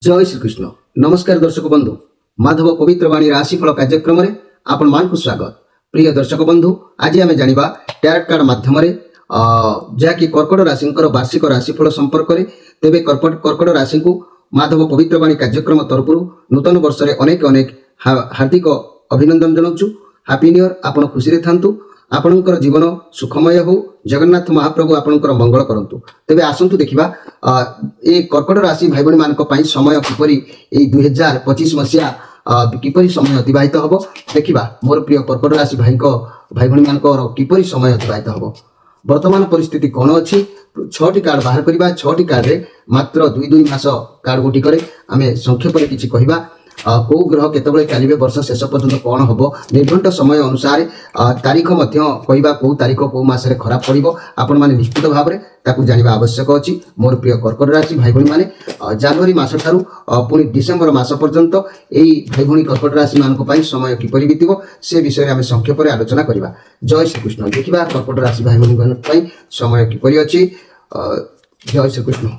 जय श्रीकृष्ण नमस्कार दर्शक बंधु माधव पवित्र वाणी राशिफल कार्यक्रम में आपण मान स्वागत। प्रिय दर्शक बंधु आज आम जाना टैरोट कार्ड मध्यम जहाँकि कर्कट राशि वार्षिक राशिफल संपर्क में तेज कर्कट राशि को माधव पवित्र वाणी कार्यक्रम तरफ नूतन वर्ष में अनेक अनेक हार्दिक अभिनंदन जनाऊँ। Happy new year. आपण खुशी रे थांतु, आपणकर जीवन सुखमय हो, जगन्नाथ महाप्रभु आपणकर मंगल करंतु। तेबे आसंतु देखिबा ए कर्कट राशि भाई भणी मानक पई समय किपरि ए 2025 मसिया किपरि समय अतिबाहित हबो देखिबा। मोर प्रिय कर्कट राशि भाई भणी मानकर किपरि समय अतिबाहित हबो, वर्तमान परिस्थिति कोन अछि। 6टी कार्ड बाहर करिबा। 6टी कार्ड रे मात्र 2 मास कार्ड गोटी करे आमे संक्षेप रे किछि कहिबा। कौ ग्रह केतबळे चलिबे, वर्ष शेष पर्यंत कौन हम निर्घंट समय अनुसार तारीख कहवा कौ तारीख कौ मसरे खराब पड़ो आपण मैंने निश्चित भाव में ताकू जाना आवश्यक अच्छी। मोर प्रिय कर्कट राशि भाई भणी मैंने जनवरी मास ठारू पुणी डिसेम्बर मास पर्यंत यही भाई भणी कर्कट राशि मान समय किपरि बीतबो से विषय में आम संक्षेप में आलोचना करवा। जय श्रीकृष्ण। देखा कर्कट राशि भाई भणी समय किपरि अच्छी। जय श्रीकृष्ण।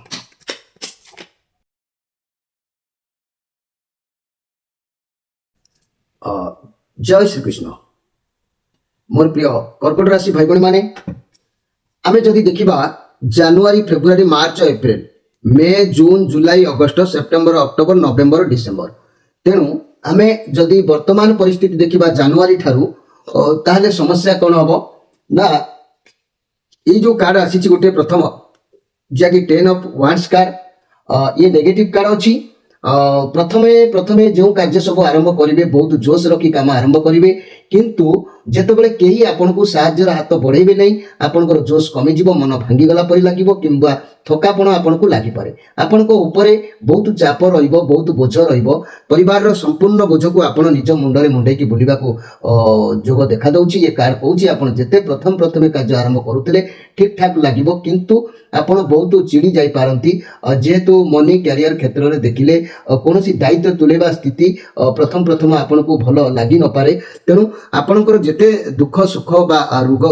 जय श्रीकृष्ण। मोर प्रिय कर्कट राशि भाई भणी माने आमे जदि देखिबा जनवरी फेब्रुआरी मार्च एप्रिल मे जून जुलाई अगस्त सेप्टेम्बर अक्टोबर नवेम्बर डिसेम्बर, तेणु आमे जदि वर्तमान परिस्थिति देखिबा जनवरी ठारू ताहले समस्या कौन हम ना ये जो कार्ड आसी गोटे प्रथम जहाँकि 10 ऑफ वांड्स कार्ड ये नेगेटिव कार्ड अच्छी। प्रथमे जो कार्य सब आरंभ करेंगे बहुत जोश रखी काम आरंभ करेंगे, किंतु जितेबाला कहीं आपन को साहाय्यर हाथ बढ़ेबे नहीं, आपनकर जोश कमिज, मन भांगीगला परि लगिबो किंबा थकापण आपन को लागिपारे। आपन को ऊपरे बहुत चाप रहिबो, बहुत बोझ रहिबो। परिवार रो संपूर्ण बोझ को आपन निज मुंडरे मुंडेकी बुलिबा को जोग देखा दउची। ये कार्ड कहूची आपन जेते प्रथमे कार्य आरंभ करुतले ठीक ठाक लागिबो, किंतु आपन बहुत चिड़ी जाई पारंती जेहेतु मनी कैरियर क्षेत्र में देखिले कौनसी दायित्व तुलेबा स्थिति प्रथम आपन को भल लगी न पारे। तेणु आपनकर जेते दुख सुख बा रोग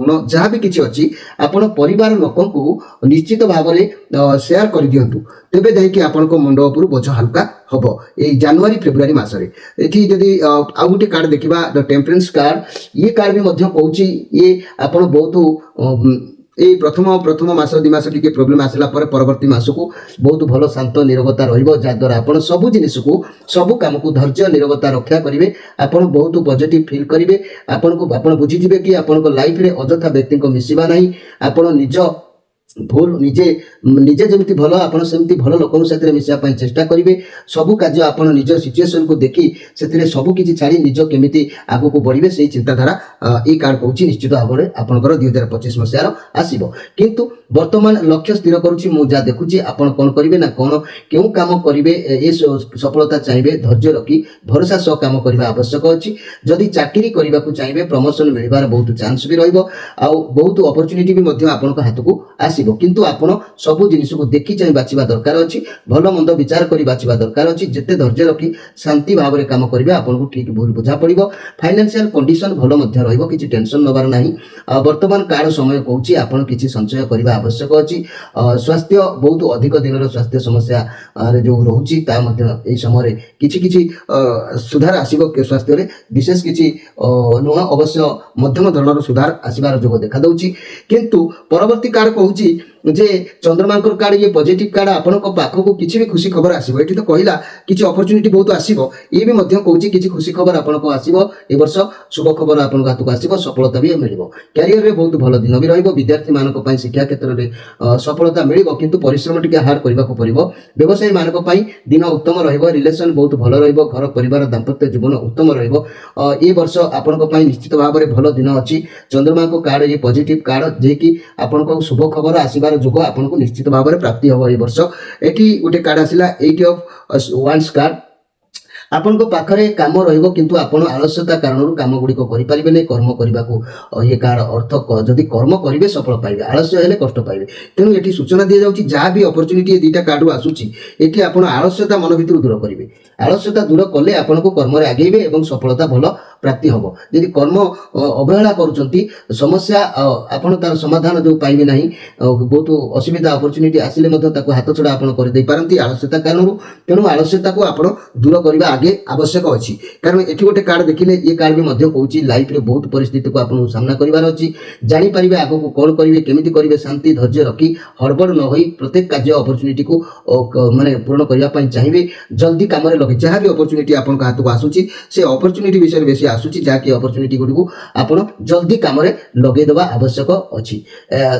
ऋण जहाँ भी किसी अच्छी आपण परिवार लोकों को निश्चित भाव में शेयर कर दिंतु, तेबे जाइए आपण मुंड उपर बोझ हल्का हम ये जनवरी फेब्रुआरी मसरे। ये जदि आउ गोटे कार्ड देखा द टेम्परेंस कार्ड, ये कार्ड भी कहूँ ये आपण बहुत ये प्रथम मास 2 मास टी प्रोब्लेम आसला परवर्ती मास को बहुत भल शांत निरवता रद्वारा आप सब जिनिस को सब काम को धैर्य निरवता रक्षा करेंगे। आपड़ बहुत पॉजिटिव फील करेंगे। आपन बुझीजे कि आपण लाइफ रे अजथा व्यक्ति को मिसवा नहीं, आपण निज भूल निजे निजे जमी भल आपन सेमती भल लोक मिसापी चेष्टा करेंगे। सबू कार्य आप निज सिचुएसन को देखी से सबू किसी छाड़ी निज केमी आग को बढ़े से चिंताधारा ये कार्ड कहूँ निश्चित भाव में आपंकर 2025 मसीहार आसब। किंतु वर्तमान लक्ष्य स्थिर करुच्ची मुझा देखुची आपन कौन करेंगे ना कौन क्यों काम करेंगे ये सफलता चाहिए धैर्य रखी भरोसा सह काम करने आवश्यक अच्छी। जदि चाकरी करने को चाहिए प्रमोशन मिलबार बहुत चांस भी रहिबो, आउ बहुत अपॉर्चुनिटी भी आपन हाथ को आस, किंतु आपण सबू जिनिस को देखी चाहे बाछिबा दरकार अछि, भल मंद विचार करी बाछिबा दरकार अछि। जेते धैर्य रखी शांति भाव में काम करिवे आपन को ठीक भूल बुझा पड़िबो। फाइनेंशियल कंडीशन भल मध्य रहिबो, किछि टेंशन नबार नाही। वर्तमान काल समय कहूची आपण किछि संचय करिबा आवश्यक अछि। स्वास्थ्य बहुत अधिक दिन स्वास्थ्य समस्या जो रहउची ता मध्य ए समय रे किछि सुधार आसीबो। स्वास्थ्य रे विशेष किछि नुह अवश्य मध्यम धरणर सुधार आसीबार जोग देखा दउची। किंतु परवर्ती कार्ड कहूची जे चंद्रमांकर कार्ड ये पॉजिटिव कार्ड आपण पाखक किसी भी खुशी खबर आसीबो। एठी तो कहला किछि अपॉर्चुनिटी बहुत आसीबो, ये भी मध्य कहूची किछि खुशी खबर आपण को आसीबो। ए वर्ष शुभ खबर आपण हाथ को आसीबो, सफलता भी मिलिबो। कैरियर रे बहुत भल दिन भी रहिबो। विद्यार्थी मानक पई शिक्षा क्षेत्र रे सफलता मिलिबो, किंतु परिश्रम टिके हार्ड करबा को पड़िबो। व्यवसायी मानक पई दिन उत्तम रहिबो, रिलेशन बहुत भल रहिबो, घर परिवार दाम्पत्य जीवन उत्तम रहिबो। ए वर्ष आपण पई निश्चित भाव में भल दिन अछि। चंद्रमा को कार्ड ये पॉजिटिव कार्ड जे कि आपण को शुभ खबर आसीबार जोग आपन को निश्चित भाव में प्राप्ति हम ए वर्ष। एठी गोटे कार्ड आसिला 8 ऑफ वांड्स कार्ड। ଆପଣଙ୍କ ପାଖରେ କାମ ରହିବ କିନ୍ତୁ ଆପଣ ଆଳସ୍ୟତା କାରଣରୁ କାମ ଗୁଡ଼ିକ କରିପାରିବେ ନାହିଁ। କର୍ମ କରିବାକୁ ଇଏ କାହାର ଅର୍ଥ ଯଦି କର୍ମ କରିବେ ସଫଳ ପାଇବେ, ଆଳସ୍ୟ ହେଲେ କଷ୍ଟ ପାଇବେ। ତେଣୁ ଏଠି ସୂଚନା ଦିଆଯାଉଛି ଯାହା ବି ଅପରଚ୍ୟୁନିଟି ଏ ଦୁଇଟା କାର୍ଡରୁ ଆସୁଛି ଏଠି ଆପଣ ଆଳସ୍ୟତା ମନ ଭିତରୁ ଦୂର କରିବେ। ଆଳସ୍ୟତା ଦୂର କଲେ ଆପଣଙ୍କୁ କର୍ମରେ ଆଗେଇବେ ଏବଂ ସଫଳତା ଭଲ ପ୍ରାପ୍ତି ହେବ। ଯଦି କର୍ମ ଅବହେଳା କରୁଛନ୍ତି ସମସ୍ୟା ଆପଣ ତାର ସମାଧାନ ଯେଉଁ ପାଇବେ ନାହିଁ, ବହୁତ ଅସୁବିଧା ଅପରଚ୍ୟୁନିଟି ଆସିଲେ ମଧ୍ୟ ତାକୁ ହାତ ଛଡ଼ା ଆପଣ କରିଦେଇ ପାରନ୍ତି ଆଳସ୍ୟତା କାରଣରୁ। ତେଣୁ ଆଳସ୍ୟତାକୁ ଆପଣ ଦୂର କରିବା ଆଗେ ଆବଶ୍ୟକ ଅଛି। କାରଣ ଏଠି ଗୋଟେ କାର୍ଡ ଦେଖିଲେ ଏ କାର୍ଡ ବି ମଧ୍ୟ କହୁଛି ଲାଇଫରେ ବହୁତ ପରିସ୍ଥିତିକୁ ଆପଣଙ୍କୁ ସାମ୍ନା କରିବାର ଅଛି। ଜାଣିପାରିବେ ଆଗକୁ କ'ଣ କରିବେ, କେମିତି କରିବେ, ଶାନ୍ତି ଧୈର୍ଯ୍ୟ ରଖି ହଡ଼ବଡ଼ ନ ହୋଇ ପ୍ରତ୍ୟେକ କାର୍ଯ୍ୟ ଅପରଚ୍ୟୁନିଟିକୁ ମାନେ ପୂରଣ କରିବା ପାଇଁ ଚାହିଁବେ। ଜଲ୍ଦି କାମରେ ଲଗେଇ ଯାହା ବି ଅପରଚ୍ୟୁନିଟି ଆପଣଙ୍କ ହାତକୁ ଆସୁଛି ସେ ଅପରଚ୍ୟୁନିଟି ବିଷୟରେ ବେଶୀ ଆସୁଛି, ଯାହାକି ଅପରଚ୍ୟୁନିଟି ଗୁଡ଼ିକୁ ଆପଣ ଜଲ୍ଦି କାମରେ ଲଗେଇଦେବା ଆବଶ୍ୟକ ଅଛି।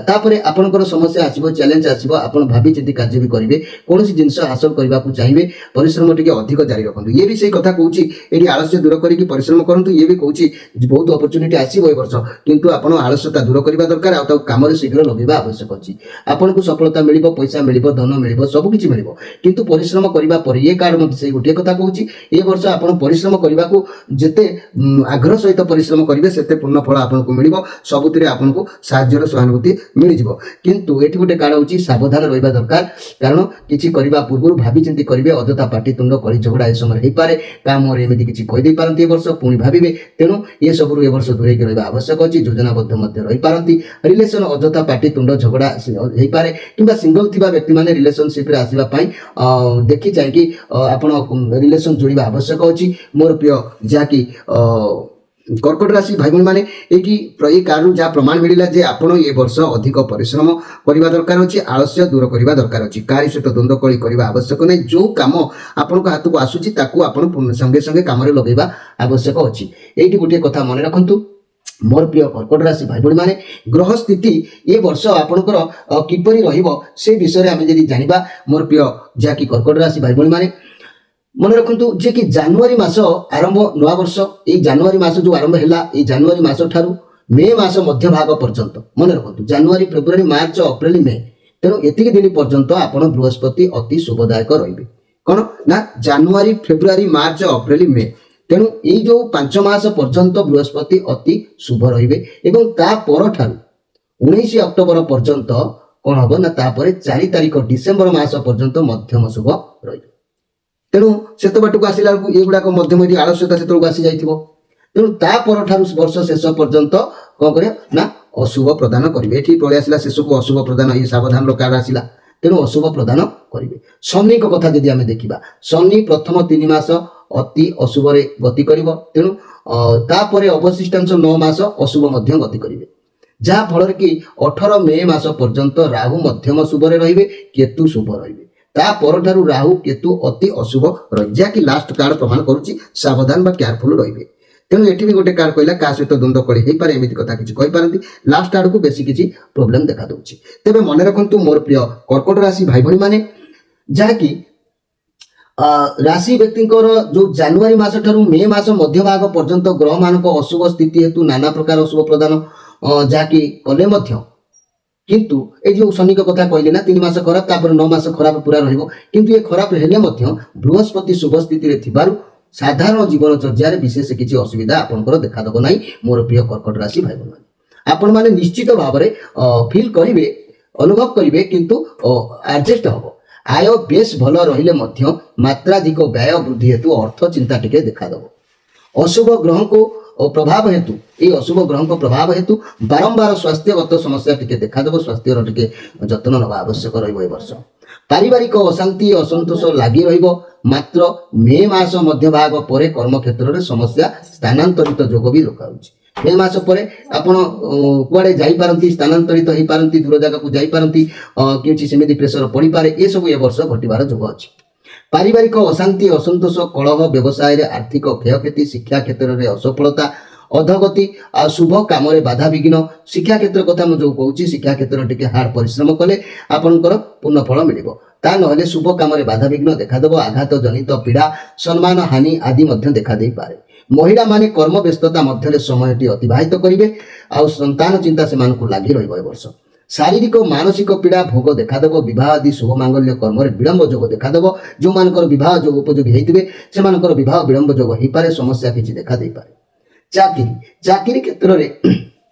ତାପରେ ଆପଣଙ୍କର ସମସ୍ୟା ଆସିବ, ଚ୍ୟାଲେଞ୍ଜ ଆସିବ, ଆପଣ ଭାବିଚିନ୍ତି କାର୍ଯ୍ୟ ବି କରିବେ। କୌଣସି ଜିନିଷ ହାସଲ କରିବାକୁ ଚାହିଁବେ, ପରିଶ୍ରମ ଟିକେ ଅଧିକ ଜାରି ରଖନ୍ତୁ। ଇଏ ବି ସେଇ କଥା କହୁଛି ଏଠି ଆଳସ୍ୟ ଦୂର କରିକି ପରିଶ୍ରମ କରନ୍ତୁ। ଇଏ ବି କହୁଛି ବହୁତ ଅପରଚ୍ୟୁନିଟି ଆସିବ ଏ ବର୍ଷ, କିନ୍ତୁ ଆପଣ ଆଳସ୍ୟତା ଦୂର କରିବା ଦରକାର ଆଉ ତାକୁ କାମରେ ଶୀଘ୍ର ଲଗେଇବା ଆବଶ୍ୟକ ଅଛି। ଆପଣଙ୍କୁ ସଫଳତା ମିଳିବ, ପଇସା ମିଳିବ, ଧନ ମିଳିବ, ସବୁ କିଛି ମିଳିବ, କିନ୍ତୁ ପରିଶ୍ରମ କରିବା ପରେ ଏ କାର୍ଡ ମଧ୍ୟ ସେଇ ଗୋଟିଏ କଥା କହୁଛି ଏ ବର୍ଷ ଆପଣ ପରିଶ୍ରମ କରିବାକୁ ଯେତେ ଆଗ୍ରହ ସହିତ ପରିଶ୍ରମ କରିବେ ସେତେ ପୂର୍ଣ୍ଣ ଫଳ ଆପଣଙ୍କୁ ମିଳିବ। ସବୁଥିରେ ଆପଣଙ୍କୁ ସାହାଯ୍ୟର ସହାନୁଭୂତି ମିଳିଯିବ। କିନ୍ତୁ ଏଠି ଗୋଟେ କାର୍ଡ ହେଉଛି ସାବଧାନ ରହିବା ଦରକାର, କାରଣ କିଛି କରିବା ପୂର୍ବରୁ ଭାବିଚିନ୍ତି କରିବେ। ଅଯଥା ପାଟିତୁଣ୍ଡ କଳି ଝଗଡ଼ା ଏ ସମୟରେ ହେଇପାରେ, କାହା ମୁହଁରେ ଏମିତି କିଛି କହିଦେଇ ପାରନ୍ତି ଏ ବର୍ଷ, ପୁଣି ଭାବିବେ। ତେଣୁ ଏସବୁରୁ ଏ ବର୍ଷ ଦୂରେଇକି ରହିବା ଆବଶ୍ୟକ ଅଛି। ଯୋଜନାବଦ୍ଧ ମଧ୍ୟ ରହିପାରନ୍ତି। ରିଲେସନ ଅଯଥା ପାଟିତୁଣ୍ଡ ଝଗଡ଼ା ହେଇପାରେ, କିମ୍ବା ସିଙ୍ଗଲ ଥିବା ବ୍ୟକ୍ତିମାନେ ରିଲେସନସିପ୍ରେ ଆସିବା ପାଇଁ ଦେଖି ଚାହିଁକି ଆପଣ ରିଲେସନ ଯୋଡ଼ିବା ଆବଶ୍ୟକ ଅଛି। ମୋର ପ୍ରିୟ ଯାହାକି କର୍କଟ ରାଶି ଭାଇ ଭଉଣୀ ମାନେ, ଏଇଠି ଏଇ କାର୍ଡରୁ ଯାହା ପ୍ରମାଣ ମିଳିଲା ଯେ ଆପଣ ଏ ବର୍ଷ ଅଧିକ ପରିଶ୍ରମ କରିବା ଦରକାର ଅଛି, ଆଳସ୍ୟ ଦୂର କରିବା ଦରକାର ଅଛି। କାହାରି ସହିତ ଦ୍ୱନ୍ଦ୍ୱ କଳି କରିବା ଆବଶ୍ୟକ ନାହିଁ। ଯେଉଁ କାମ ଆପଣଙ୍କ ହାତକୁ ଆସୁଛି ତାକୁ ଆପଣ ସଙ୍ଗେ ସଙ୍ଗେ କାମରେ ଲଗେଇବା ଆବଶ୍ୟକ ଅଛି। ଏଇଠି ଗୋଟିଏ କଥା ମନେ ରଖନ୍ତୁ ମୋର ପ୍ରିୟ କର୍କଟ ରାଶି ଭାଇ ଭଉଣୀ ମାନେ, ଗ୍ରହ ସ୍ଥିତି ଏ ବର୍ଷ ଆପଣଙ୍କର କିପରି ରହିବ ସେ ବିଷୟରେ ଆମେ ଯଦି ଜାଣିବା, ମୋର ପ୍ରିୟ ଯାହାକି କର୍କଟ ରାଶି ଭାଇ ଭଉଣୀ ମାନେ, ମନେ ରଖନ୍ତୁ ଯେ କି ଜାନୁଆରୀ ମାସ ଆରମ୍ଭ, ନୂଆ ବର୍ଷ ଏଇ ଜାନୁଆରୀ ମାସ ଯେଉଁ ଆରମ୍ଭ ହେଲା, ଏଇ ଜାନୁଆରୀ ମାସ ଠାରୁ ମେ ମାସ ମଧ୍ୟ ଭାଗ ପର୍ଯ୍ୟନ୍ତ, ମନେ ରଖନ୍ତୁ ଜାନୁଆରୀ ଫେବୃଆରୀ ମାର୍ଚ୍ଚ ଅପ୍ରିଲ ମେ, ତେଣୁ ଏତିକି ଦିନ ପର୍ଯ୍ୟନ୍ତ ଆପଣ ବୃହସ୍ପତି ଅତି ଶୁଭଦାୟକ ରହିବେ। କ'ଣ ନା ଜାନୁଆରୀ ଫେବୃଆରୀ ମାର୍ଚ୍ଚ ଅପ୍ରିଲ ମେ, ତେଣୁ ଏଇ ଯେଉଁ 5 ମାସ ପର୍ଯ୍ୟନ୍ତ ବୃହସ୍ପତି ଅତି ଶୁଭ ରହିବେ। ଏବଂ ତା ପରଠାରୁ 19 ଅକ୍ଟୋବର ପର୍ଯ୍ୟନ୍ତ କ'ଣ ହବ ନା ତାପରେ 4 ତାରିଖ ଡିସେମ୍ବର ମାସ ପର୍ଯ୍ୟନ୍ତ ମଧ୍ୟମ ଶୁଭ ରହିବେ। ତେଣୁ ସେତେ ବାଟକୁ ଆସିଲା ବେଳକୁ ଏଗୁଡ଼ାକ ମଧ୍ୟମ ଏଠି ଆଳସ୍ୟତା ସେତେବେଳକୁ ଆସିଯାଇଥିବ। ତେଣୁ ତା ପରଠାରୁ ବର୍ଷ ଶେଷ ପର୍ଯ୍ୟନ୍ତ କ'ଣ କରିବେ ନା ଅଶୁଭ ପ୍ରଦାନ କରିବେ। ଏଠି ପଳେଇ ଆସିଲା ଶେଷକୁ ଅଶୁଭ ପ୍ରଦାନ, ଇଏ ସାବଧାନର କାର୍ଡ ଆସିଲା, ତେଣୁ ଅଶୁଭ ପ୍ରଦାନ କରିବେ। ଶନିଙ୍କ କଥା ଯଦି ଆମେ ଦେଖିବା, ଶନି ପ୍ରଥମ 3 ମାସ ଅତି ଅଶୁଭରେ ଗତି କରିବ, ତେଣୁ ତାପରେ ଅବଶିଷ୍ଟାଂଶ 9 ମାସ ଅଶୁଭ ମଧ୍ୟ ଗତି କରିବେ। ଯାହା ଫଳରେ କି 18 ମେ ମାସ ପର୍ଯ୍ୟନ୍ତ ରାହୁ ମଧ୍ୟମ ଶୁଭରେ ରହିବେ, କେତୁ ଶୁଭ ରହିବେ। ତା ପରଠାରୁ ରାହୁ କେତୁ ଅତି ଅଶୁଭ ରହିବେ, ଯାହାକି ଲାଷ୍ଟ କାର୍ଡ ପ୍ରମାଣ କରୁଛି ସାବଧାନ ବା କେୟାରଫୁଲ ରହିବେ। ତେଣୁ ଏଠି ବି ଗୋଟେ କାର୍ଡ କହିଲା କାହା ସହିତ ଦ୍ୱନ୍ଦ୍ୱ କଳି ହେଇପାରେ, ଏମିତି କଥା କିଛି କହିପାରନ୍ତି। ଲାଷ୍ଟ ଆଡକୁ ବେଶୀ କିଛି ପ୍ରୋବ୍ଲେମ ଦେଖା ଦେଉଛି। ତେବେ ମନେ ରଖନ୍ତୁ ମୋର ପ୍ରିୟ କର୍କଟ ରାଶି ଭାଇ ଭଉଣୀ ମାନେ, ଯାହାକି ରାଶି ବ୍ୟକ୍ତିଙ୍କର ଯେଉଁ ଜାନୁଆରୀ ମାସ ଠାରୁ ମେ ମାସ ମଧ୍ୟଭାଗ ପର୍ଯ୍ୟନ୍ତ ଗ୍ରହମାନଙ୍କ ଅଶୁଭ ସ୍ଥିତି ହେତୁ ନାନା ପ୍ରକାର ଅଶୁଭ ପ୍ରଦାନ ଯାହାକି କଲେ ମଧ୍ୟ, କିନ୍ତୁ এই ଯେଉଁ ଶନିଙ୍କ କଥା କହିଲେ ନା 3 ମାସ ଖରାପ ତାପରେ 9 ମାସ ଖରାପ ପୁରା ରହିବ, କିନ୍ତୁ ଏ ଖରାପ ହେଲେ ମଧ୍ୟ ବୃହସ୍ପତି ଶୁଭ ସ୍ଥିତିରେ ଥିବାରୁ ସାଧାରଣ ଜୀବନଚର୍ଯ୍ୟାରେ ବିଶେଷ କିଛି ଅସୁବିଧା ଆପଣଙ୍କର ଦେଖାଦେବ ନାହିଁ। ମୋର ପ୍ରିୟ କର୍କଟ ରାଶି ଭାଇ ଭଉଣୀମାନେ, ଆପଣମାନେ ନିଶ୍ଚିତ ଭାବରେ ଫିଲ୍ କରିବେ, ଅନୁଭବ କରିବେ, କିନ୍ତୁ ଆଡଜଷ୍ଟ ହେବ। ଆୟ ବେଶ ଭଲ ରହିଲେ ମଧ୍ୟ ମାତ୍ରାଧିକ ବ୍ୟୟ ବୃଦ୍ଧି ହେତୁ ଅର୍ଥ ଚିନ୍ତା ଟିକେ ଦେଖାଦେବ। ଅଶୁଭ ଗ୍ରହଙ୍କୁ ପ୍ରଭାବ ହେତୁ, এই ଅଶୁଭ ଗ୍ରହଙ୍କ ପ୍ରଭାବ ହେତୁ ବାରମ୍ବାର ସ୍ୱାସ୍ଥ୍ୟଗତ ସମସ୍ୟା ଟିକେ ଦେଖାଦେବ। ସ୍ୱାସ୍ଥ୍ୟର ଟିକେ ଯତ୍ନ ନେବା ଆବଶ୍ୟକ ରହିବ ଏ ବର୍ଷ। ପାରିବାରିକ ଅଶାନ୍ତି ଅସନ୍ତୋଷ ଲାଗି ରହିବ। ମାତ୍ର ମେ ମାସ ମଧ୍ୟଭାଗ ପରେ କର୍ମକ୍ଷେତ୍ରରେ ସମସ୍ୟା ସ୍ଥାନାନ୍ତରିତ ଯୋଗ ବି ଦେଖାଉଛି। ମେ ମାସ ପରେ ଆପଣ କୁଆଡ଼େ ଯାଇପାରନ୍ତି, ସ୍ଥାନାନ୍ତରିତ ହେଇପାରନ୍ତି, ଦୂର ଜାଗାକୁ ଯାଇପାରନ୍ତି, କିଛି ସେମିତି ପ୍ରେସର ପଡ଼ିପାରେ, ଏସବୁ ଏ ବର୍ଷ ଘଟିବାର ଯୋଗ ଅଛି। ପାରିବାରିକ ଅଶାନ୍ତି ଅସନ୍ତୋଷ କଳହ, ବ୍ୟବସାୟରେ ଆର୍ଥିକ କ୍ଷୟକ୍ଷତି, ଶିକ୍ଷା କ୍ଷେତ୍ରରେ ଅସଫଳତା, ଅଧଗତି, ଆଉ ଶୁଭ କାମରେ ବାଧାବିଘ୍ନ। ଶିକ୍ଷା କ୍ଷେତ୍ର କଥା ମୁଁ ଯେଉଁ କହୁଛି, ଶିକ୍ଷା କ୍ଷେତ୍ରରେ ଟିକେ ହାର୍ଡ ପରିଶ୍ରମ କଲେ ଆପଣଙ୍କର ପୂର୍ଣ୍ଣ ଫଳ ମିଳିବ। ତା ନହେଲେ ଶୁଭ କାମରେ ବାଧାବିଘ୍ନ ଦେଖାଦେବ। ଆଘାତ ଜନିତ ପୀଡ଼ା, ସମ୍ମାନ ହାନି ଆଦି ମଧ୍ୟ ଦେଖାଦେଇପାରେ। ମହିଳାମାନେ କର୍ମ ବ୍ୟସ୍ତତା ମଧ୍ୟରେ ସମୟଟି ଅତିବାହିତ କରିବେ, ଆଉ ସନ୍ତାନ ଚିନ୍ତା ସେମାନଙ୍କୁ ଲାଗି ରହିବ ଏ ବର୍ଷ। ଶାରୀରିକ ମାନସିକ ପୀଡ଼ା ଭୋଗ ଦେଖାଦେବ। ବିବାହ ଆଦି ଶୁଭ ମାଙ୍ଗଲ୍ୟ କର୍ମରେ ବିଳମ୍ବ ଯୋଗ ଦେଖାଦେବ। ଯେଉଁମାନଙ୍କର ବିବାହ ଯୋଗ ଉପଯୋଗୀ ହେଇଥିବେ ସେମାନଙ୍କର ବିବାହ ବିଳମ୍ବ ଯୋଗ ହେଇପାରେ। ସମସ୍ୟା କିଛି ଦେଖା ଦେଇପାରେ। ଚାକିରି କ୍ଷେତ୍ରରେ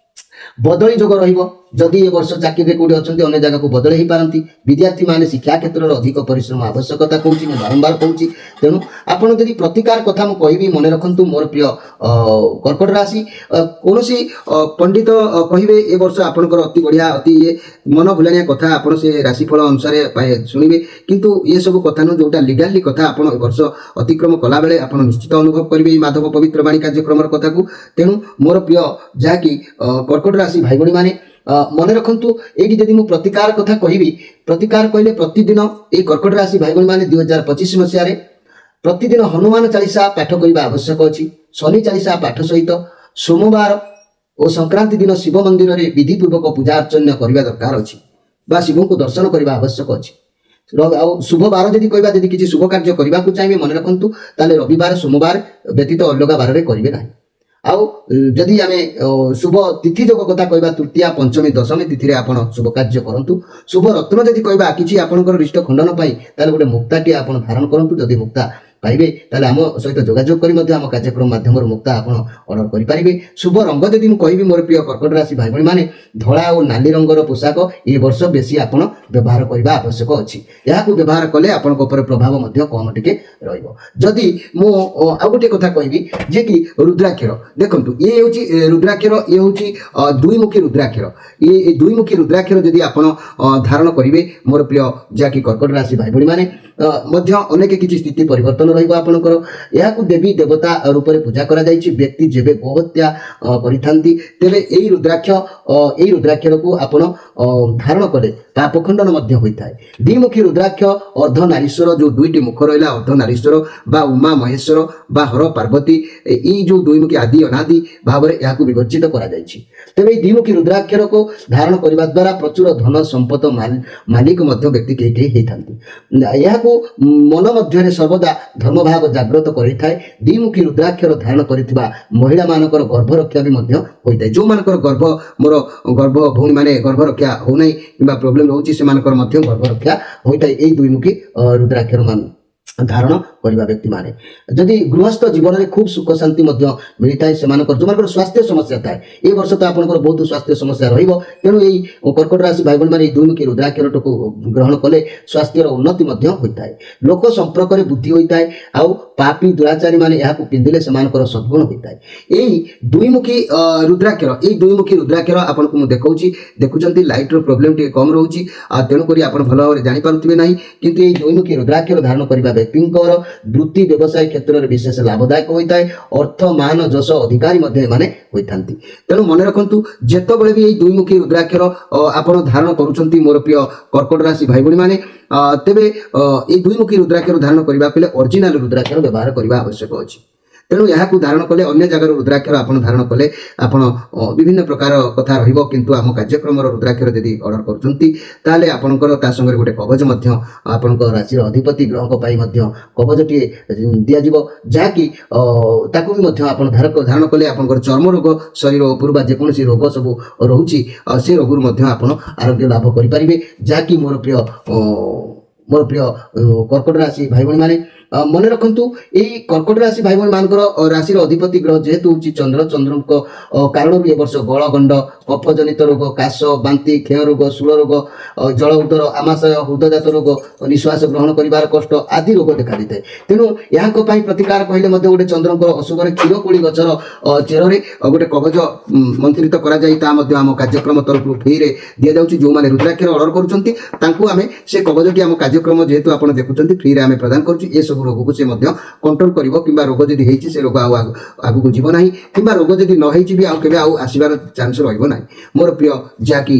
ବଦଳି ଯୋଗ ରହିବ। ଯଦି ଏ ବର୍ଷ ଚାକିରିରେ କୋଉଠି ଅଛନ୍ତି ଅନ୍ୟ ଜାଗାକୁ ବଦଳି ହେଇପାରନ୍ତି। ବିଦ୍ୟାର୍ଥୀମାନେ ଶିକ୍ଷା କ୍ଷେତ୍ରରେ ଅଧିକ ପରିଶ୍ରମ ଆବଶ୍ୟକତା କହୁଛି, ମୁଁ ବାରମ୍ବାର କହୁଛି। ତେଣୁ ଆପଣ ଯଦି ପ୍ରତିକାର କଥା ମୁଁ କହିବି, ମନେ ରଖନ୍ତୁ ମୋର ପ୍ରିୟ କର୍କଟ ରାଶି, କୌଣସି ପଣ୍ଡିତ କହିବେ ଏ ବର୍ଷ ଆପଣଙ୍କର ଅତି ବଢ଼ିଆ ଅତି ମନ ଭୁଲାଣିଆ କଥା ଆପଣ ସେ ରାଶିଫଳ ଅନୁସାରେ ଶୁଣିବେ, କିନ୍ତୁ ଏସବୁ କଥା ନୁହଁ ଯେଉଁଟା ଲିଗାଲି କଥା ଆପଣ ଏ ବର୍ଷ ଅତିକ୍ରମ କଲାବେଳେ ଆପଣ ନିଶ୍ଚିତ ଅନୁଭବ କରିବେ ଏଇ ମାଧବ ପବିତ୍ର ବାଣୀ କାର୍ଯ୍ୟକ୍ରମର କଥାକୁ। ତେଣୁ ମୋର ପ୍ରିୟ ଯାହାକି କର୍କଟ ରାଶି ଭାଇ ଭଉଣୀମାନେ, ମନେ ରଖନ୍ତୁ ଏଇଠି ଯଦି ମୁଁ ପ୍ରତିକାର କଥା କହିବି, ପ୍ରତିକାର କହିଲେ ପ୍ରତିଦିନ ଏଇ କର୍କଟ ରାଶି ଭାଇ ଭଉଣୀମାନେ 2025 ମସିହାରେ ପ୍ରତିଦିନ ହନୁମାନ ଚାଳିଶା ପାଠ କରିବା ଆବଶ୍ୟକ ଅଛି। ଶନି ଚାଳିଶା ପାଠ ସହିତ ସୋମବାର ଓ ସଂକ୍ରାନ୍ତି ଦିନ ଶିବ ମନ୍ଦିରରେ ବିଧିପୂର୍ବକ ପୂଜା ଅର୍ଚ୍ଚନା କରିବା ଦରକାର ଅଛି ବା ଶିବଙ୍କୁ ଦର୍ଶନ କରିବା ଆବଶ୍ୟକ ଅଛି। ଆଉ ଶୁଭ ବାର ଯଦି କହିବା, ଯଦି କିଛି ଶୁଭ କାର୍ଯ୍ୟ କରିବାକୁ ଚାହିଁବେ ମନେ ରଖନ୍ତୁ ତାହେଲେ ରବିବାର ସୋମବାର ବ୍ୟତୀତ ଅଲଗା ବାରରେ କରିବେ ନାହିଁ। ଆଉ ଯଦି ଆମେ ଶୁଭ ତିଥି ଯୋଗ କଥା କହିବା, ତୃତୀୟା ପଞ୍ଚମୀ ଦଶମୀ ତିଥିରେ ଆପଣ ଶୁଭ କାର୍ଯ୍ୟ କରନ୍ତୁ। ଶୁଭ ରତ୍ନ ଯଦି କହିବା କିଛି ଆପଣଙ୍କର ରିଷ୍ଟ ଖଣ୍ଡନ ପାଇଁ, ତାହେଲେ ଗୋଟେ ମୁକ୍ତାଟିଏ ଆପଣ ଧାରଣ କରନ୍ତୁ। ଯଦି ମୁକ୍ତା ପାଇବେ ତାହେଲେ ଆମ ସହିତ ଯୋଗାଯୋଗ କରି ମଧ୍ୟ ଆମ କାର୍ଯ୍ୟକ୍ରମ ମାଧ୍ୟମରେ ମୁକ୍ତା ଆପଣ ଅର୍ଡର କରିପାରିବେ। ଶୁଭ ରଙ୍ଗ ଯଦି ମୁଁ କହିବି ମୋର ପ୍ରିୟ କର୍କଟ ରାଶି ଭାଇ ଭଉଣୀମାନେ, ଧଳା ଓ ନାଲି ରଙ୍ଗର ପୋଷାକ ଏ ବର୍ଷ ବେଶୀ ଆପଣ ବ୍ୟବହାର କରିବା ଆବଶ୍ୟକ ଅଛି। ଏହାକୁ ବ୍ୟବହାର କଲେ ଆପଣଙ୍କ ଉପରେ ପ୍ରଭାବ ମଧ୍ୟ କମ ଟିକେ ରହିବ। ଯଦି ମୁଁ ଆଉ ଗୋଟିଏ କଥା କହିବି ଯେ କି ରୁଦ୍ରାକ୍ଷର, ଦେଖନ୍ତୁ ଇଏ ହେଉଛି ରୁଦ୍ରାକ୍ଷର, ଇଏ ହେଉଛି ଦୁଇମୁଖୀ ରୁଦ୍ରାକ୍ଷର। ଇଏ ଦୁଇମୁଖୀ ରୁଦ୍ରାକ୍ଷର ଯଦି ଆପଣ ଧାରଣ କରିବେ ମୋର ପ୍ରିୟ ଯାହାକି କର୍କଟ ରାଶି ଭାଇ ଭଉଣୀମାନେ, ମଧ୍ୟ ଅନେକ କିଛି ସ୍ଥିତି ପରିବର୍ତ୍ତନ ରହିବ ଆପଣଙ୍କର। ଏହାକୁ ଦେବୀ ଦେବତା ରୂପରେ ପୂଜା କରାଯାଇଛି। ବ୍ୟକ୍ତି ଯେବେ ଗୋହତ୍ୟା କରିଥାନ୍ତି ତେବେ ଏଇ ରୁଦ୍ରାକ୍ଷରକୁ ଆପଣ ଧାରଣ କଲେ ପାପ ଖଣ୍ଡନ ମଧ୍ୟ ହୋଇଥାଏ। ଦ୍ୱିମୁଖୀ ରୁଦ୍ରାକ୍ଷ ଅର୍ଦ୍ଧ ନାରୀଶ୍ୱର, ଯେଉଁ ଦୁଇଟି ମୁଖ ରହିଲା ଅର୍ଦ୍ଧ ନାରୀଶ୍ୱର ବା ଉମା ମହେଶ୍ୱର ବା ହର ପାର୍ବତୀ, ଏଇ ଯେଉଁ ଦୁଇମୁଖୀ ଆଦି ଅନାଦି ଭାବରେ ଏହାକୁ ବିବେଚିତ କରାଯାଇଛି। ତେବେ ଏଇ ଦ୍ୱିମୁଖୀ ରୁଦ୍ରାକ୍ଷରକୁ ଧାରଣ କରିବା ଦ୍ୱାରା ପ୍ରଚୁର ଧନ ସମ୍ପଦ ମାଲିକ ମଧ୍ୟ ବ୍ୟକ୍ତି କେହି କେହି ହେଇଥାନ୍ତି। ଏହାକୁ ମନ ମଧ୍ୟରେ ସର୍ବଦା ଧର୍ମଭାବ ଜାଗ୍ରତ କରିଥାଏ। ଦ୍ୱିମୁଖୀ ରୁଦ୍ରାକ୍ଷର ଧାରଣ କରିଥିବା ମହିଳାମାନଙ୍କର ଗର୍ଭରକ୍ଷା ବି ମଧ୍ୟ ହୋଇଥାଏ। ଯେଉଁମାନଙ୍କର ଗର୍ଭ ଭଉଣୀମାନେ ଗର୍ଭରକ୍ଷା ହେଉନାହିଁ କିମ୍ବା ପ୍ରୋବ୍ଲେମ୍ ରହୁଛି ସେମାନଙ୍କର ମଧ୍ୟ ଗର୍ଭରକ୍ଷା ହୋଇଥାଏ ଏଇ ଦୁଇମୁଖୀ ରୁଦ୍ରାକ୍ଷର ଧାରଣ କରିବା ବ୍ୟକ୍ତିମାନେ। ଯଦି ଗୃହସ୍ଥ ଜୀବନରେ ଖୁବ୍ ସୁଖ ଶାନ୍ତି ମଧ୍ୟ ମିଳିଥାଏ। ଯେଉଁମାନଙ୍କର ସ୍ୱାସ୍ଥ୍ୟ ସମସ୍ୟା ଥାଏ, ଏ ବର୍ଷ ତ ଆପଣଙ୍କର ବହୁତ ସ୍ୱାସ୍ଥ୍ୟ ସମସ୍ୟା ରହିବ। ତେଣୁ ଏଇ କର୍କଟ ରାଶି ଭାଇ ଭଉଣୀମାନେ ଏଇ ଦୁଇମୁଖୀ ରୁଦ୍ରାକ୍ଷରଟିକୁ ଗ୍ରହଣ କଲେ ସ୍ୱାସ୍ଥ୍ୟର ଉନ୍ନତି ମଧ୍ୟ ହୋଇଥାଏ। ଲୋକ ସମ୍ପର୍କରେ ବୃଦ୍ଧି ହୋଇଥାଏ। ଆଉ ପାପୀ ଦୁରାଚାରୀମାନେ ଏହାକୁ ପିନ୍ଧିଲେ ସେମାନଙ୍କର ସଦ୍ଗୁଣ ହୋଇଥାଏ। ଏଇ ଦୁଇମୁଖୀ ରୁଦ୍ରାକ୍ଷର ଆପଣଙ୍କୁ ମୁଁ ଦେଖୁଛନ୍ତି ଲାଇଟ୍ର ପ୍ରୋବ୍ଲେମ୍ ଟିକେ କମ୍ ରହୁଛି, ତେଣୁକରି ଆପଣ ଭଲ ଭାବରେ ଜାଣିପାରୁଥିବେ ନାହିଁ। କିନ୍ତୁ ଏଇ ଦୁଇମୁଖୀ ରୁଦ୍ରାକ୍ଷର ଧାରଣ କରିବା ବ୍ୟକ୍ତିଙ୍କର ବୃତ୍ତି ବ୍ୟବସାୟ କ୍ଷେତ୍ରରେ ବିଶେଷ ଲାଭଦାୟକ ହୋଇଥାଏ। ଅର୍ଥ ମାନ ଯଶ ଅଧିକାରୀ ମଧ୍ୟ ଏମାନେ ହୋଇଥାନ୍ତି। ତେଣୁ ମନେ ରଖନ୍ତୁ ଯେତେବେଳେ ବି ଏଇ ଦୁଇମୁଖୀ ରୁଦ୍ରାକ୍ଷର ଆପଣ ଧାରଣ କରୁଛନ୍ତି ମୋର ପ୍ରିୟ କର୍କଟ ରାଶି ଭାଇ ଭଉଣୀମାନେ, ତେବେ ଏଇ ଦୁଇମୁଖୀ ରୁଦ୍ରାକ୍ଷର ଧାରଣ କରିବା ହେଲେ ଅରିଜିନାଲ ରୁଦ୍ରାକ୍ଷର ବ୍ୟବହାର କରିବା ଆବଶ୍ୟକ ଅଛି। ତେଣୁ ଏହାକୁ ଧାରଣ କଲେ ଅନ୍ୟ ଜାଗାର ରୁଦ୍ରାକ୍ଷର ଆପଣ ଧାରଣ କଲେ ଆପଣ ବିଭିନ୍ନ ପ୍ରକାର କଥା ରହିବ। କିନ୍ତୁ ଆମ କାର୍ଯ୍ୟକ୍ରମର ରୁଦ୍ରାକ୍ଷର ଯଦି ଅର୍ଡର କରୁଛନ୍ତି ତାହେଲେ ଆପଣଙ୍କର ତା ସାଙ୍ଗରେ ଗୋଟେ କବଚ ମଧ୍ୟ ଆପଣଙ୍କ ରାଶିର ଅଧିପତି ଗ୍ରହଙ୍କ ପାଇଁ ମଧ୍ୟ କବଚଟିଏ ଦିଆଯିବ, ଯାହାକି ତାକୁ ବି ମଧ୍ୟ ଆପଣ ଧାରଣ କଲେ ଆପଣଙ୍କର ଚର୍ମ ରୋଗ ଶରୀର ଉପରୁ ବା ଯେକୌଣସି ରୋଗ ସବୁ ରହୁଛି ସେ ରୋଗରୁ ମଧ୍ୟ ଆପଣ ଆରୋଗ୍ୟ ଲାଭ କରିପାରିବେ। ଯାହାକି ମୋର ପ୍ରିୟ କର୍କଟ ରାଶି ଭାଇ ଭଉଣୀମାନେ, ମନେ ରଖନ୍ତୁ ଏଇ କର୍କଟ ରାଶି ଭାଇ ଭଉଣୀମାନଙ୍କର ରାଶିର ଅଧିପତି ଗ୍ରହ ଯେହେତୁ ହେଉଛି ଚନ୍ଦ୍ରଙ୍କ କାରଣରୁ ଏ ବର୍ଷ ଗଳଗଣ୍ଡ, କଫଜନିତ ରୋଗ, କାଶ, ବାନ୍ତି, କ୍ଷୟ ରୋଗ, ଶୂଳ ରୋଗ, ଜଳ ଉଦର, ଆମାଶୟ, ହୃଦଜାତ ରୋଗ, ନିଶ୍ୱାସ ଗ୍ରହଣ କରିବାର କଷ୍ଟ ଆଦି ରୋଗ ଦେଖାଦେଇଥାଏ। ତେଣୁ ଏହାଙ୍କ ପାଇଁ ପ୍ରତିକାର କହିଲେ ମଧ୍ୟ ଗୋଟେ ଚନ୍ଦ୍ରଙ୍କର ଅଶୁଭରେ କ୍ଷୀରକୋଳି ଗଛର ଚେରରେ ଗୋଟେ କବଚ ମନ୍ତ୍ରିତ କରାଯାଇ ତାହା ମଧ୍ୟ ଆମ କାର୍ଯ୍ୟକ୍ରମ ତରଫରୁ ଫ୍ରିରେ ଦିଆଯାଉଛି। ଯେଉଁମାନେ ରୁଦ୍ରାକ୍ଷର ଅର୍ଡର କରୁଛନ୍ତି ତାଙ୍କୁ ଆମେ ସେ କବଚଟି ଆମ କାର୍ଯ୍ୟକ୍ରମ ଯେହେତୁ ଆପଣ ଦେଖୁଛନ୍ତି ଫ୍ରିରେ ଆମେ ପ୍ରଦାନ କରୁଛୁ। ଏସବୁ ରୋଗକୁ ସେ ମଧ୍ୟ କଣ୍ଟ୍ରୋଲ କରିବ, କିମ୍ବା ରୋଗ ଯଦି ହେଇଛି ସେ ରୋଗ ଆଉ ଆଗକୁ ଯିବ ନାହିଁ, କିମ୍ବା ରୋଗ ଯଦି ନ ହେଇଛି ବି ଆଉ କେବେ ଆଉ ଆସିବାର ଚାନ୍ସ ରହିବ ନାହିଁ। ମୋର ପ୍ରିୟ ଯାହାକି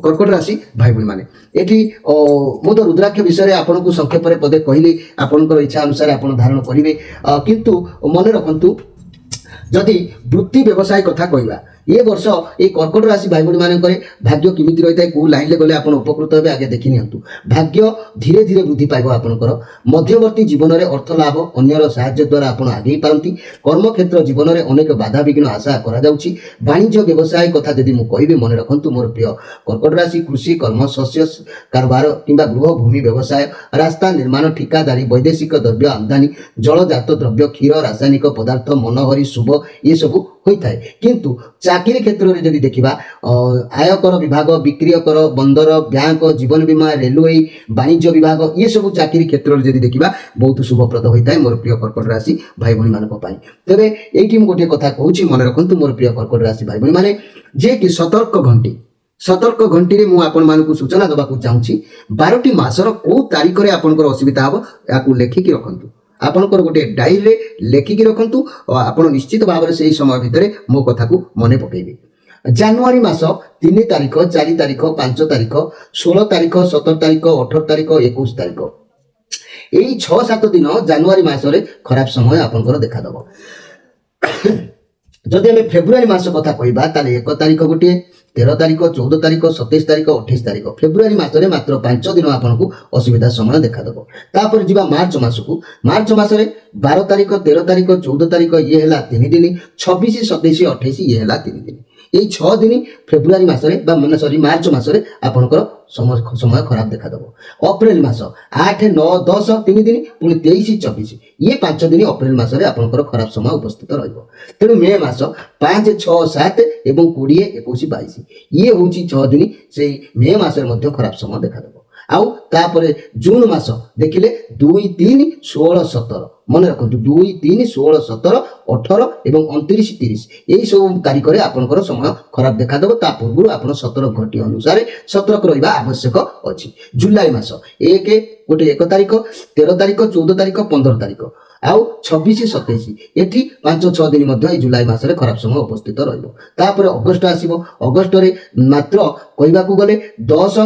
କର୍କଟ ରାଶି ଭାଇ ଭଉଣୀମାନେ, ଏଠି ମୁଁ ତ ରୁଦ୍ରାକ୍ଷ ବିଷୟରେ ଆପଣଙ୍କୁ ସଂକ୍ଷେପରେ ପଦେ କହିଲି। ଆପଣଙ୍କର ଇଚ୍ଛା ଅନୁସାରେ ଆପଣ ଧାରଣ କରିବେ। କିନ୍ତୁ ମନେ ରଖନ୍ତୁ ଯଦି ବୃତ୍ତି ବ୍ୟବସାୟ କଥା କହିବା, ए वर्ष ये कर्कट राशि भाई भाई मान भाग्य केमी रही है कौ लाइन गले आप उपकृत हे आगे देखी नियंतु भाग्य धीरे धीरे वृद्धि पाइब आपंकर मध्यवर्ती जीवन में अर्थ लाभ अन्यर साहाय्य द्वारा आप आगे पारती कर्म क्षेत्र जीवन में अनेक बाधा विघ्न आशा वाणिज्य व्यवसाय कथा जदि मुझे मन रखु मोर प्रिय कर्कट राशि कृषि कर्म शस्य कारोबार किंबा गृह भूमि व्यवसाय रास्ता निर्माण ठिकादारी वैदेशिक द्रव्य आमदानी जलजात द्रव्य क्षीर रासायनिक पदार्थ मनोहरी शुभ ये सब होता है किंतु चाकरी क्षेत्र में जदि देखा आयकर विभाग विक्रिय कर बंदर बैंक जीवन बीमा रेलवे वाणिज्य विभाग ये सब चाकरी क्षेत्र में जदि देखा बहुत शुभप्रद होता है मोर प्रिय कर्कट राशि भाई भाई मान तेरे ये गोटे कथा कहूँ मन रखु मोर प्रिय कर्कट राशि भाई भाई मैंने जे कि सतर्क घंटी में मुझे सूचना देवाक चाहूँगी 12टी मासर कौ तारीख में आपंकर असुविधा हम या लेखिकी रखु आपंकर गोटे डायरी लेखिकी रखु आप निश्चित भाव में से समय भितर मो कथा को मन पकेबे जानुआरी मास 3 तारीख 4 तारीख 5 तारीख 16 तारीख 17 तारीख 18 तारीख 21 तारीख यही 6-7 दिन जानुआरी मासरे खराब समय आपंकर देखादेव जदि आम फेब्रुआरी मास कथा कहबा ताले 1 तारीख गोटे 13 तारीख 14 तारीख 27 तारीख 28 तारीख फेब्रुआरी मासरे मात्र 5 दिन आपको असुविधा समय देखादेव तापर जीवा मार्च मासकू मार्च मासरे 12 तारीख 13 तारीख 14 तारीख ये है 3 दिन 26 27 28 ये है 3 दिन यही 6 दिन फेब्रुआरी मासरे मैंने सॉरी मार्च मासरे आपंकर समय खराब देखादेव अप्रैल मास 8 9 10 3 दिन पुणी 23 24 ये 5 दिन अप्रैल मासरे आपंकर खराब समय उपस्थित रहिबो तेणु मे मास 5 6 7 एवं 20 21 22 ये हूँ 6 दिन से मे मास खराब समय देखादेव आउ तापर जून मास देखिले 2 3 16 17 मन रखु 2 3 16 17 18 एवं 29 30 यही सब तारीख में आपंकर समय खराब देखादेव ता पूर्व आप सतर्क घटी अनुसार सतर्क रहा आवश्यक अच्छी जुलाई मास 1 गोटे 1 तारीख 13 तारीख 14 तारीख 15 तारीख आउ 26 27 एठी 5-6 दिन मध्य जुलाई मासरे खराब समय उपस्थित रहिबो तापर अगस्त आसीबो अगस्त रे मात्र कहबाकू गले 10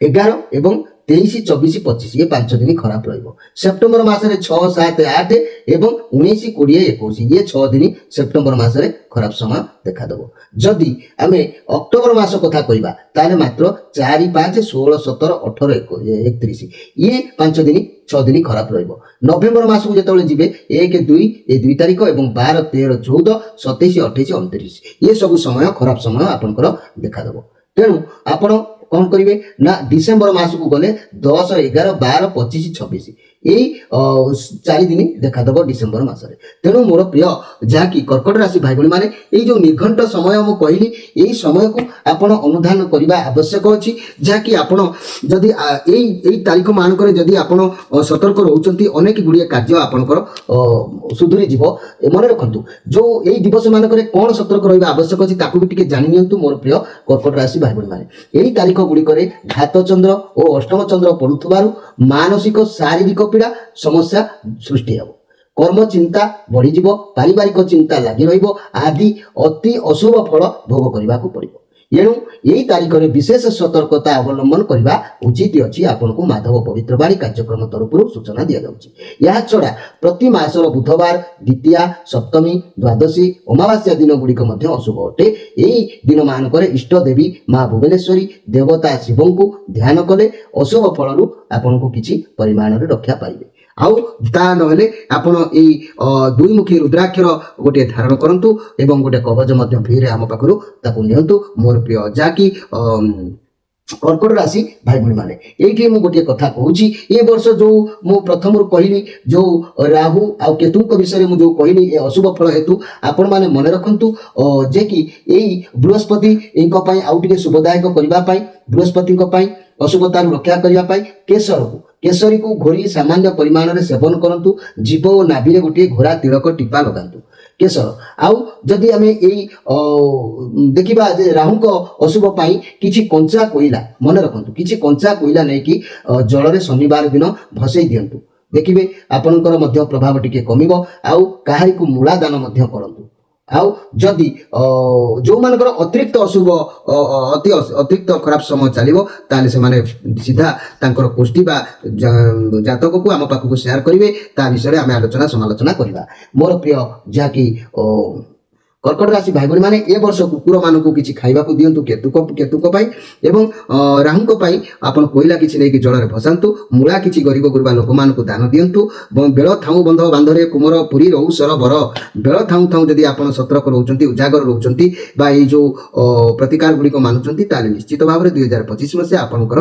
11 एवं 23 24 25 ये 5 दिन खराब रहिबो सेप्टेम्बर मासरे 6 7 8 एवं 19 20 21 ये 6 दिन सेप्टेम्बर मासरे खराब समय देखादेव जदि आमे अक्टोबर मास कथा कहबा ताले मात्र 4 5 16 17 18 31 ये 5 दिन 6 दिन खराब रहिबो नवेम्बर मास को जेतबेले जिबे 1 2 ये 2 तारीख एवं 12 13 14 27 28 29 ये सब समय खराब समय आपनकर देखादेव तेणु आपण कौन करेंगे ना डिसेम्बर मास को गले 10 11 12 25 26 यही 4 दिन देखादेव डिसेम्बर मासरे तेणु मोर प्रिय जहाँकि कर्कट राशि भाई भाई मैंने ये जो निर्घंट समय मुझे कहली यही समय को आपड़ अनुधान करने आवश्यक अच्छी जहाँकि आपड़ जदि यही तारीख मानक जदि आपड़ सतर्क रोचंती अनेक गुड़िया कार्य आपंकर सुधुरी जीव मन रखु जो यही दिवस मानक कौन सतर्क रहा आवश्यक अच्छी ताकू भी जानी नियंतु मोर प्रिय कर्कट राशि भाई भाई मैंने यही तारीख गुड़िक घात चंद्र और अष्टम चंद्र पड़ुवर मानसिक शारीरिक पीड़ा समस्या सृष्टि हे कर्म चिंता बढ़ी पारिवारिक चिंता लगी रही अति अशुभ फल भोग करने को पड़ो एणु यही तारीख में विशेष सतर्कता अवलंबन करने उचित अच्छी आपन को माधव पवित्र बाणी कार्यक्रम तरफ सूचना दि जाऊँगी छड़ा प्रति मासर बुधवार द्वितीया सप्तमी द्वादशी अमावास्या दिन गुड़िक अशुभ अटे यही दिन मानक इष्ट देवी माँ भुवनेश्वरी देवता शिव को ध्यान कले अशुभ फल आपन को किसी परिमाण रक्षा पाइबे आउ ता नहेले आपण ए दुईमुखी रुद्राक्षर गोटे धारण करंतु एवं गोटे कवच मध्य फ्री आम पाखरु ताकू नियंतु मोर प्रिय जाकी कर्कट राशि भाई भाई माने ये गोटे कथा कहूँ ये वर्ष जो मु प्रथम कहली जो राहु आ केतु विषय मुझे जो कहली ये अशुभ फल हेतु आपण मैंने मन रखु जे कि यही बृहस्पति आउ टे शुभदायक करने बृहस्पति अशुभतार रक्षा करने केसरी को घोरी सामान्य परिमाण में सेवन करंतु जीव और नाभि रे गोटे घोरा तिलक टीपा लगातु केसर आउ जदि आम यही देखा राहु को अशुभ पाई किछि कंचा कोईला मन रखु किछि कंचा कोईला नहीं कि जल में शनिवार दिन भसई दिंतु देखिए आपणकर मध्य प्रभाव टिके कमिबो आउ काहारी को मूला दान मध्य करंतु आउ जदि जो मानकर अतिरिक्त अशुभ अतिरिक्त खराब समय चलो ताले से माने सीधा तांकर गोष्ठी बा जातक को आम पाखक शेयर करेंगे ता विषय आम आलोचना समालोचना करवा मोर प्रिय जहाँकि কর্কট রাশি ভাই ভଉଣୀ ମାନେ ଏ ବର୍ଷ କୁକୁରମାନଙ୍କୁ କିଛି ଖାଇବାକୁ ଦିଅନ୍ତୁ କେତୁଙ୍କ ପାଇଁ ଏବଂ ରାହୁଙ୍କ ପାଇଁ ଆପଣ କୋଇଲା କିଛି ନେଇକି ଜଳରେ ଭସାନ୍ତୁ, ମୂଳା କିଛି ଗରିବ ଗୁରୁବା ଲୋକମାନଙ୍କୁ ଦାନ ଦିଅନ୍ତୁ ଏବଂ ବେଳ ଥାଉ ବନ୍ଧ ବାନ୍ଧରେ କୁମର ପୁରୀ ରହୁ ସରବର। ବେଳ ଥାଉ ଥାଉ ଯଦି ଆପଣ ସତର୍କ ରହୁଛନ୍ତି, ଉଜାଗର ରହୁଛନ୍ତି ବା ଏଇ ଯେଉଁ ପ୍ରତିକାର ଗୁଡ଼ିକ ମାନୁଛନ୍ତି ତାହେଲେ ନିଶ୍ଚିତ ଭାବରେ 2025 ମସିହା ଆପଣଙ୍କର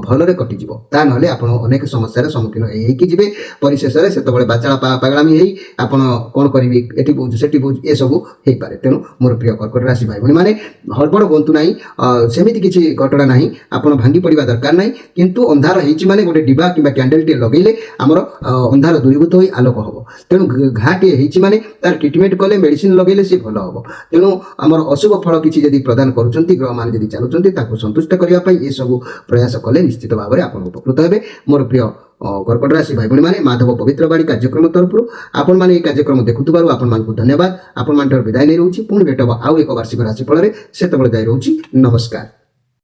ଭଲରେ କଟିଯିବ। ତା ନହେଲେ ଆପଣ ଅନେକ ସମସ୍ୟାର ସମ୍ମୁଖୀନ ହେଇକି ଯିବେ। ପରିଶେଷରେ ସେତେବେଳେ ବାଚାଳ ପାଗଳାମି ହେଇ ଆପଣ କ'ଣ କରିବି ଏଠି ବୁଝୁ ସେଠି ବୁଝୁ ଏସବୁ ହେଇପାରେ। ତେଣୁ ମୋର ପ୍ରିୟ କର୍କଟ ରାଶି ଭାଇ ଭଉଣୀ ମାନେ ହଡ଼ବଡ଼ ହୁଅନ୍ତୁ ନାହିଁ। ସେମିତି କିଛି ଘଟଣା ନାହିଁ, ଆପଣ ଭାଙ୍ଗି ପଡ଼ିବା ଦରକାର ନାହିଁ। କିନ୍ତୁ ଅନ୍ଧାର ହେଇଛି ମାନେ ଗୋଟେ ଡିବା କିମ୍ବା କ୍ୟାଣ୍ଡେଲଟିଏ ଲଗେଇଲେ ଆମର ଅନ୍ଧାର ଦୂରୀଭୂତ ହୋଇ ଆଲୋକ ହେବ। ତେଣୁ ଘାଟିଏ ହେଇଛି ମାନେ ତାର ଟ୍ରିଟମେଣ୍ଟ କଲେ, ମେଡ଼ିସିନ ଲଗେଇଲେ ସେ ଭଲ ହେବ। ତେଣୁ ଆମର ଅଶୁଭ ଫଳ କିଛି ଯଦି ପ୍ରଦାନ କରୁଛନ୍ତି, ଗ୍ରହମାନେ ଯଦି ଚାଲୁଛନ୍ତି ତାକୁ ସନ୍ତୁଷ୍ଟ କରିବା ପାଇଁ ଏସବୁ ପ୍ରୟାସ କଲେ ନିଶ୍ଚିତ ଭାବରେ ଆପଣ ଉପକୃତ ହେବେ। ମୋର ପ୍ରିୟ କର୍କଟ ରାଶି ଭାଇ ଭଉଣୀ ମାନେ ମାଧବ ପବିତ୍ର ବାଣୀ କାର୍ଯ୍ୟକ୍ରମ ତରଫରୁ ଆପଣମାନେ ଏହି କାର୍ଯ୍ୟକ୍ରମ ଦେଖୁଥିବାରୁ ଆପଣମାନଙ୍କୁ ଧନ୍ୟବାଦ। ଆପଣମାନଙ୍କର ବିଦାୟ ନେଇ ରହୁଛି। ପୁଣି ଭେଟ ହେବ ଆଉ ଏକ ବାର୍ଷିକ ରାଶିଫଳରେ। ସେତେବେଳେ ଯାଇ ରହୁଛି ନମସ୍କାର।